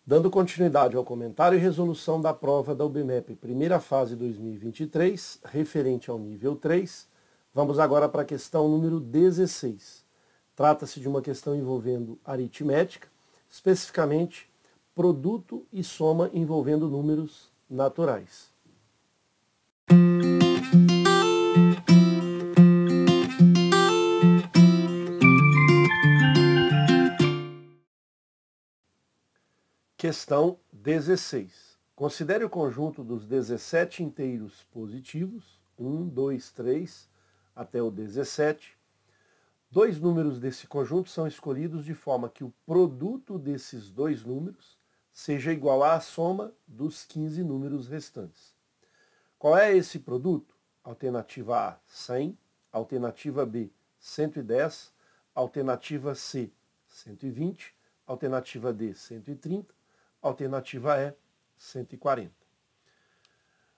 Dando continuidade ao comentário e resolução da prova da UBMEP, primeira fase 2023, referente ao nível 3, vamos agora para a questão número 16. Trata-se de uma questão envolvendo aritmética, especificamente produto e soma envolvendo números naturais. Questão 16. Considere o conjunto dos 17 inteiros positivos, 1, 2, 3, até o 17. Dois números desse conjunto são escolhidos de forma que o produto desses dois números seja igual à soma dos 15 números restantes. Qual é esse produto? Alternativa A, 100. Alternativa B, 110. Alternativa C, 120. Alternativa D, 130. Alternativa E, 140.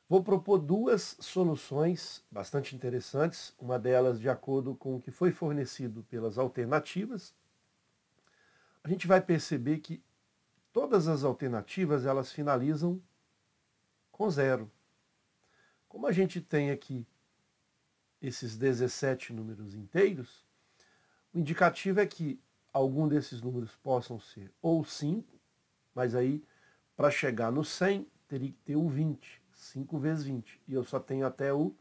Vou propor duas soluções bastante interessantes, uma delas de acordo com o que foi fornecido pelas alternativas. A gente vai perceber que todas as alternativas elas finalizam com zero. Como a gente tem aqui esses 17 números inteiros, o indicativo é que algum desses números possam ser ou 5, mas aí, para chegar no 100, teria que ter o 20, 5 vezes 20, e eu só tenho até o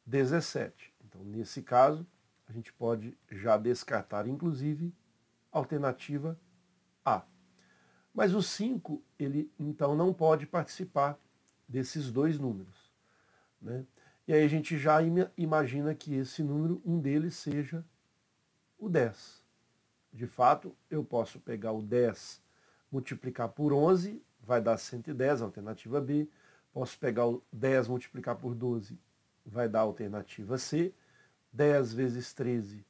17. Então, nesse caso, a gente pode já descartar, inclusive, a alternativa A. Mas o 5, ele então não pode participar desses dois números, né? E aí a gente já imagina que esse número, um deles seja o 10. De fato, eu posso pegar o 10, multiplicar por 11, vai dar 110, alternativa B. Posso pegar o 10, multiplicar por 12, vai dar a alternativa C. 10 vezes 13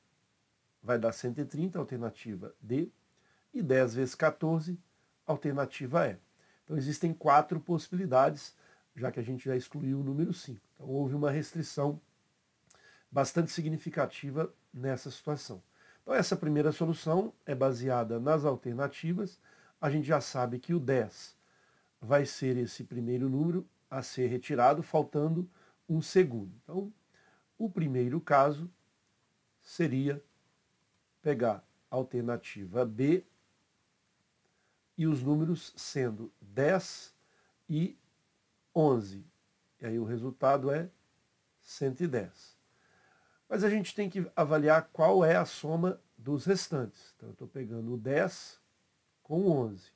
vai dar 130, alternativa D. E 10 vezes 14, alternativa E. Então existem 4 possibilidades, já que a gente já excluiu o número 5. Então houve uma restrição bastante significativa nessa situação. Então essa primeira solução é baseada nas alternativas. A gente já sabe que o 10 vai ser esse primeiro número a ser retirado, faltando um segundo. Então, o primeiro caso seria pegar a alternativa B e os números sendo 10 e 11. E aí o resultado é 110. Mas a gente tem que avaliar qual é a soma dos restantes. Então eu estou pegando o 10 com o 11.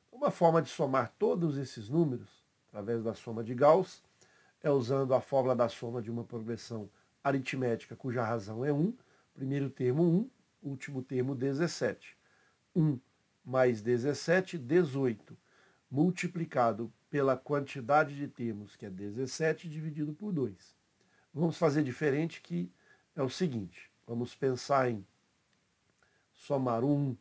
Uma forma de somar todos esses números, através da soma de Gauss, é usando a fórmula da soma de uma progressão aritmética cuja razão é 1, primeiro termo 1, último termo 17. 1 mais 17, 18, multiplicado pela quantidade de termos, que é 17, dividido por 2. Vamos fazer diferente, que é o seguinte, vamos pensar em somar o 1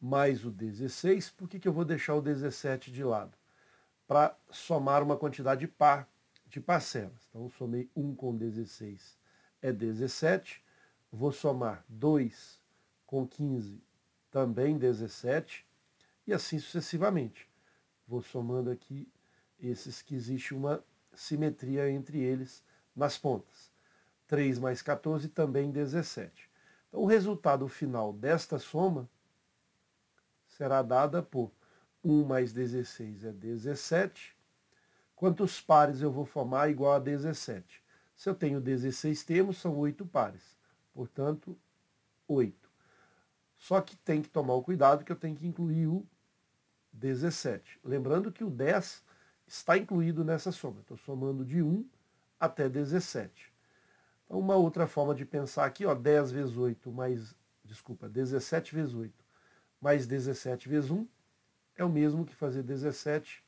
mais o 16, por que eu vou deixar o 17 de lado? Para somar uma quantidade par de parcelas. Então, somei 1 com 16 é 17, vou somar 2 com 15, também 17, e assim sucessivamente. Vou somando aqui esses que existe uma simetria entre eles nas pontas. 3 mais 14, também 17. Então, o resultado final desta soma será dada por 1 mais 16 é 17. Quantos pares eu vou formar igual a 17? Se eu tenho 16 termos, são 8 pares. Portanto, 8. Só que tem que tomar o cuidado que eu tenho que incluir o 17. Lembrando que o 10 está incluído nessa soma. Estou somando de 1 até 17. Então, uma outra forma de pensar aqui, ó, 10 vezes 8 mais, 17 vezes 8 mais 17 vezes 1 é o mesmo que fazer 17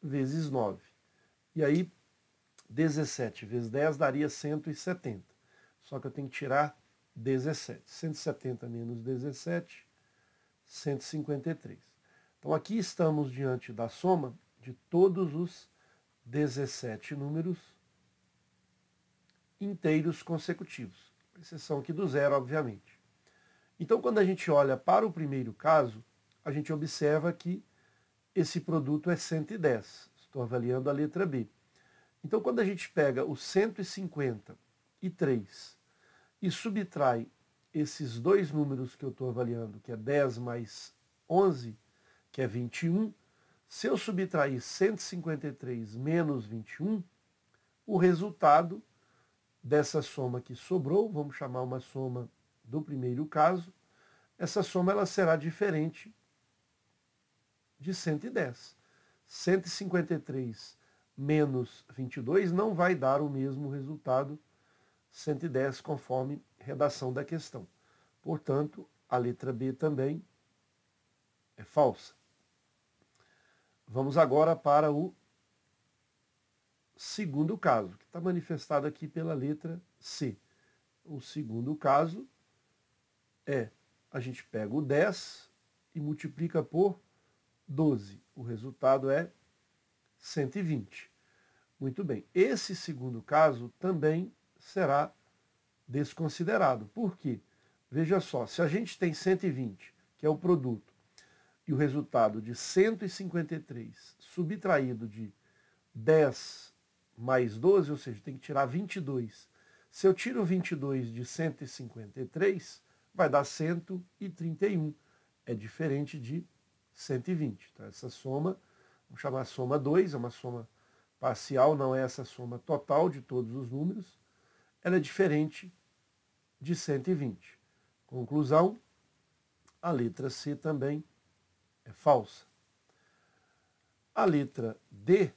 vezes 9. E aí, 17 vezes 10 daria 170. Só que eu tenho que tirar 17. 170 menos 17, 153. Então aqui estamos diante da soma de todos os 17 números inteiros consecutivos. Exceção aqui do zero, obviamente. Então, quando a gente olha para o primeiro caso, a gente observa que esse produto é 110. Estou avaliando a letra B. Então, quando a gente pega o 153 e subtrai esses dois números que eu estou avaliando, que é 10 mais 11, que é 21, se eu subtrair 153 menos 21, o resultado dessa soma que sobrou, vamos chamar uma soma do primeiro caso, essa soma ela será diferente de 110. 153 menos 22 não vai dar o mesmo resultado 110 conforme redação da questão. Portanto, a letra B também é falsa. Vamos agora para o segundo caso, que está manifestado aqui pela letra C. O segundo caso é, a gente pega o 10 e multiplica por 12. O resultado é 120. Muito bem. Esse segundo caso também será desconsiderado. Por quê? Veja só, se a gente tem 120, que é o produto, e o resultado de 153 subtraído de 10 mais 12, ou seja, tem que tirar 22. Se eu tiro 22 de 153, vai dar 131. É diferente de 120. Então, essa soma, vamos chamar a soma 2, é uma soma parcial, não é essa soma total de todos os números. Ela é diferente de 120. Conclusão, a letra C também é falsa. A letra D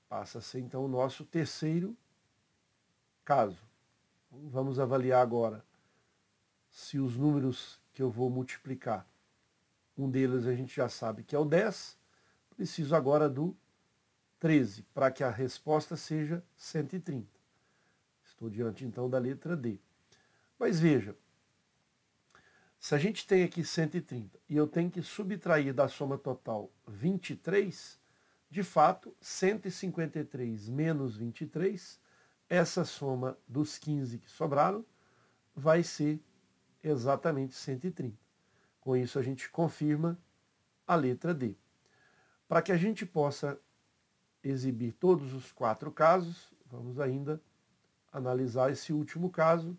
passa a ser, então, o nosso terceiro caso. Vamos avaliar agora se os números que eu vou multiplicar, um deles a gente já sabe que é o 10, preciso agora do 13, para que a resposta seja 130. Estou diante, então, da letra D. Mas veja, se a gente tem aqui 130 e eu tenho que subtrair da soma total 23, de fato, 153 menos 23, essa soma dos 15 que sobraram, vai ser exatamente 130. Com isso, a gente confirma a letra D. Para que a gente possa exibir todos os 4 casos, vamos ainda analisar esse último caso.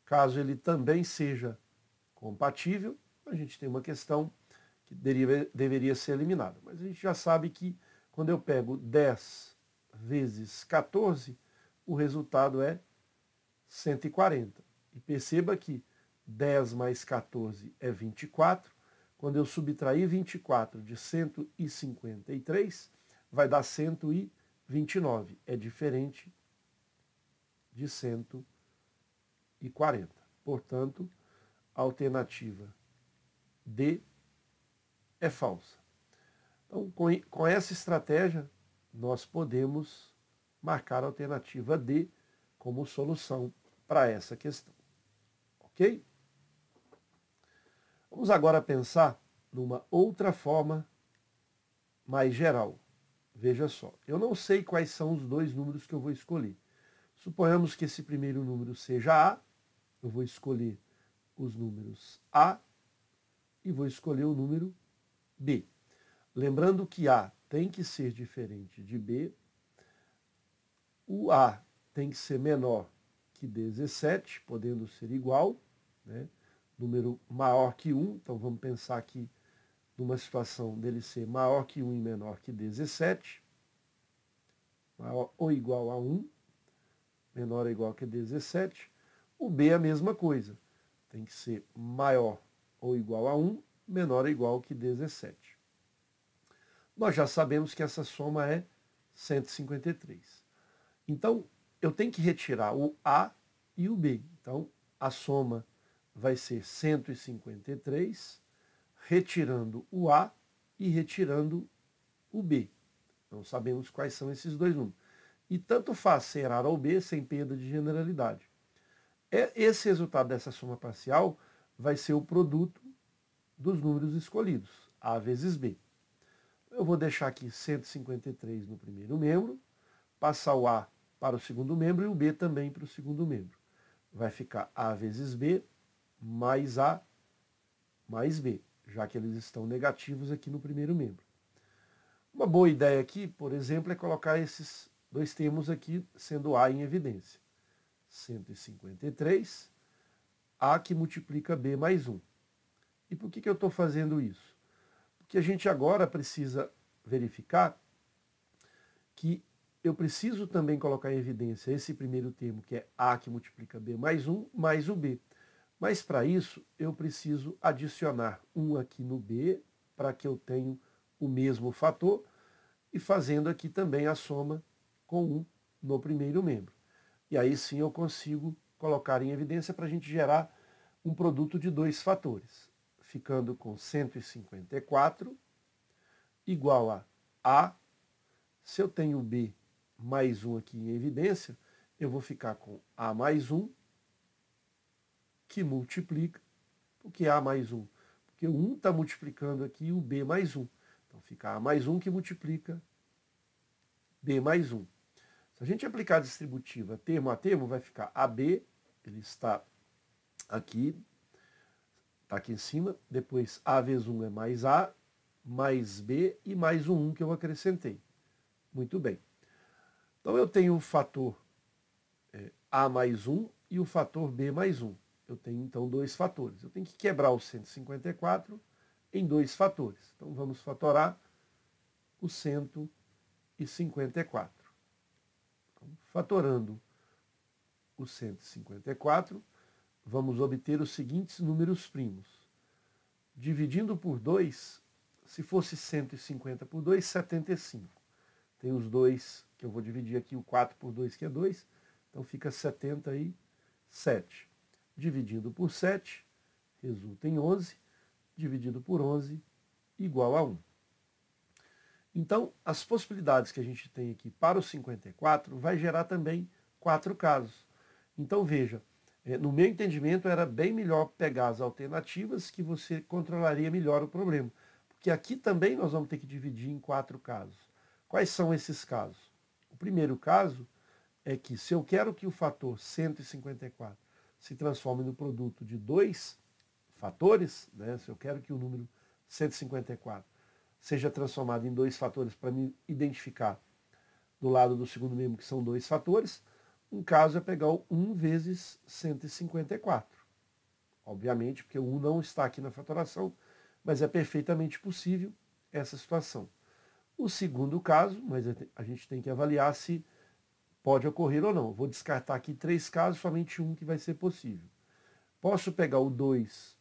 Caso ele também seja compatível, a gente tem uma questão que deveria ser eliminada. Mas a gente já sabe que quando eu pego 10 vezes 14, o resultado é 140. E perceba que 10 mais 14 é 24. Quando eu subtrair 24 de 153, vai dar 129. É diferente de 140. Portanto, a alternativa D é falsa. Então, com essa estratégia, nós podemos marcar a alternativa D como solução para essa questão. Ok? Vamos agora pensar numa outra forma mais geral. Veja só, eu não sei quais são os dois números que eu vou escolher. Suponhamos que esse primeiro número seja A, eu vou escolher os números A e vou escolher o número B. Lembrando que A tem que ser diferente de B, o A tem que ser menor que 17, podendo ser igual, né? Número maior que 1, então vamos pensar aqui numa situação dele ser maior que 1 e menor que 17, maior ou igual a 1, menor ou igual que 17. O B é a mesma coisa, tem que ser maior ou igual a 1, menor ou igual que 17. Nós já sabemos que essa soma é 153. Então, eu tenho que retirar o A e o B. Então, a soma vai ser 153, retirando o A e retirando o B. Não sabemos quais são esses dois números. E tanto faz ser A ou B sem perda de generalidade. Esse resultado dessa soma parcial vai ser o produto dos números escolhidos, A vezes B. Eu vou deixar aqui 153 no primeiro membro, passar o A para o segundo membro e o B também para o segundo membro. Vai ficar A vezes B mais A mais B. já que eles estão negativos aqui no primeiro membro. Uma boa ideia aqui, por exemplo, é colocar esses dois termos aqui, sendo A em evidência. 153, A que multiplica B mais 1. E por que eu estou fazendo isso? Porque a gente agora precisa verificar que eu preciso também colocar em evidência esse primeiro termo, que é A que multiplica B mais 1, mais o B. Mas para isso, eu preciso adicionar 1 aqui no B, para que eu tenha o mesmo fator, e fazendo aqui também a soma com 1 no primeiro membro. E aí sim eu consigo colocar em evidência para a gente gerar um produto de dois fatores, ficando com 154 igual a A. Se eu tenho B mais 1 aqui em evidência, eu vou ficar com A mais 1, que multiplica. Por que A mais 1? Porque o 1 está multiplicando aqui o B mais 1. Então fica A mais 1 que multiplica B mais 1. Se a gente aplicar a distributiva termo a termo, vai ficar AB, ele está aqui em cima, depois A vezes 1 é mais A, mais B e mais o 1 que eu acrescentei. Muito bem. Então eu tenho o fator A mais 1 e o fator B mais 1. Eu tenho então dois fatores. Eu tenho que quebrar o 154 em dois fatores. Então vamos fatorar o 154. Então, fatorando o 154, vamos obter os seguintes números primos. Dividindo por 2, se fosse 150 por 2, 75. Tem os dois que eu vou dividir aqui, o 4 por 2, que é 2, então fica 77. Dividindo por 7, resulta em 11, dividido por 11, igual a 1. Então, as possibilidades que a gente tem aqui para o 54 vai gerar também 4 casos. Então, veja, no meu entendimento era bem melhor pegar as alternativas que você controlaria melhor o problema. Porque aqui também nós vamos ter que dividir em 4 casos. Quais são esses casos? O primeiro caso é que se eu quero que o fator 154 se transforme no produto de dois fatores, né? Se eu quero que o número 154 seja transformado em dois fatores para me identificar do lado do segundo membro que são dois fatores, um caso é pegar o 1 vezes 154. Obviamente, porque o 1 não está aqui na fatoração, mas é perfeitamente possível essa situação. O segundo caso, mas a gente tem que avaliar se pode ocorrer ou não. Vou descartar aqui 3 casos, somente um que vai ser possível. Posso pegar o 2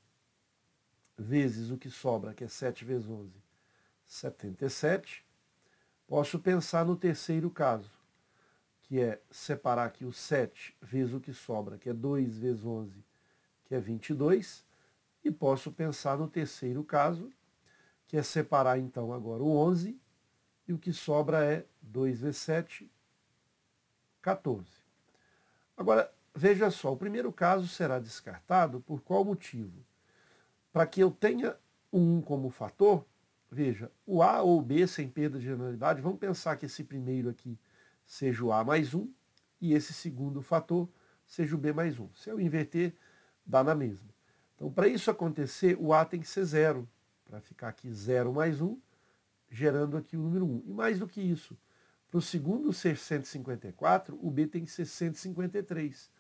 vezes o que sobra, que é 7 vezes 11, 77. Posso pensar no terceiro caso, que é separar aqui o 7 vezes o que sobra, que é 2 vezes 11, que é 22. E posso pensar no terceiro caso, que é separar então agora o 11, e o que sobra é 2 vezes 7, 14. Agora, veja só, o primeiro caso será descartado por qual motivo? Para que eu tenha o 1 como fator, veja, o A ou o B sem perda de generalidade, vamos pensar que esse primeiro aqui seja o A mais 1 e esse segundo fator seja o B mais 1. Se eu inverter, dá na mesma. Então, para isso acontecer, o A tem que ser 0, para ficar aqui 0 mais 1, gerando aqui o número 1. E mais do que isso, para o segundo ser 154, o B tem que ser 153.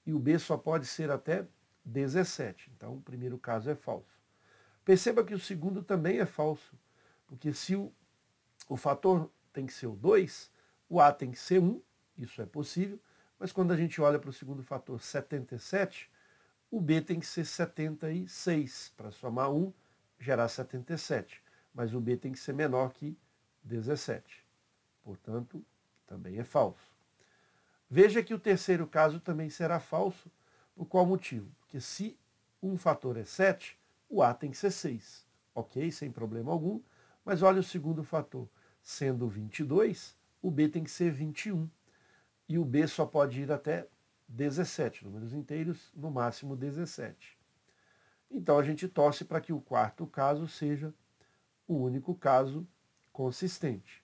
E o B só pode ser até 17. Então, o primeiro caso é falso. Perceba que o segundo também é falso, porque se o fator tem que ser o 2, o A tem que ser 1, isso é possível, mas quando a gente olha para o segundo fator 77, o B tem que ser 76, para somar 1, gerar 77. Mas o B tem que ser menor que 17. Portanto, também é falso. Veja que o terceiro caso também será falso. Por qual motivo? Porque se um fator é 7, o A tem que ser 6. Ok, sem problema algum. Mas olha o segundo fator. Sendo 22, o B tem que ser 21. E o B só pode ir até 17. Números inteiros, no máximo 17. Então a gente torce para que o quarto caso seja o único caso consistente.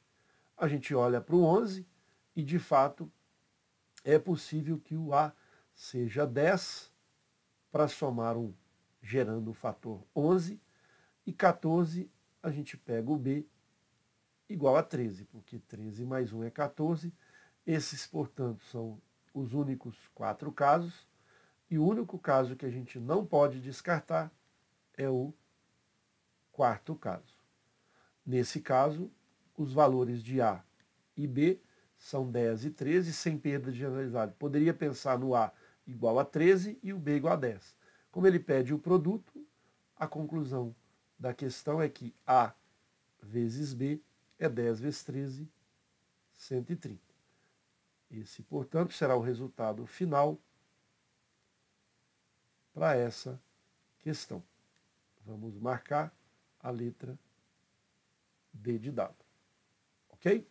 A gente olha para o 11 e, de fato, é possível que o A seja 10 para somar 1, gerando o fator 11, e E 14, a gente pega o B igual a 13, porque 13 mais 1 é 14. Esses, portanto, são os únicos 4 casos. E o único caso que a gente não pode descartar é o quarto caso. Nesse caso, os valores de A e B são 10 e 13, sem perda de generalidade. Poderia pensar no A igual a 13 e o B igual a 10. Como ele pede o produto, a conclusão da questão é que A vezes B é 10 vezes 13, 130. Esse, portanto, será o resultado final para essa questão. Vamos marcar a letra D de dado. Ok?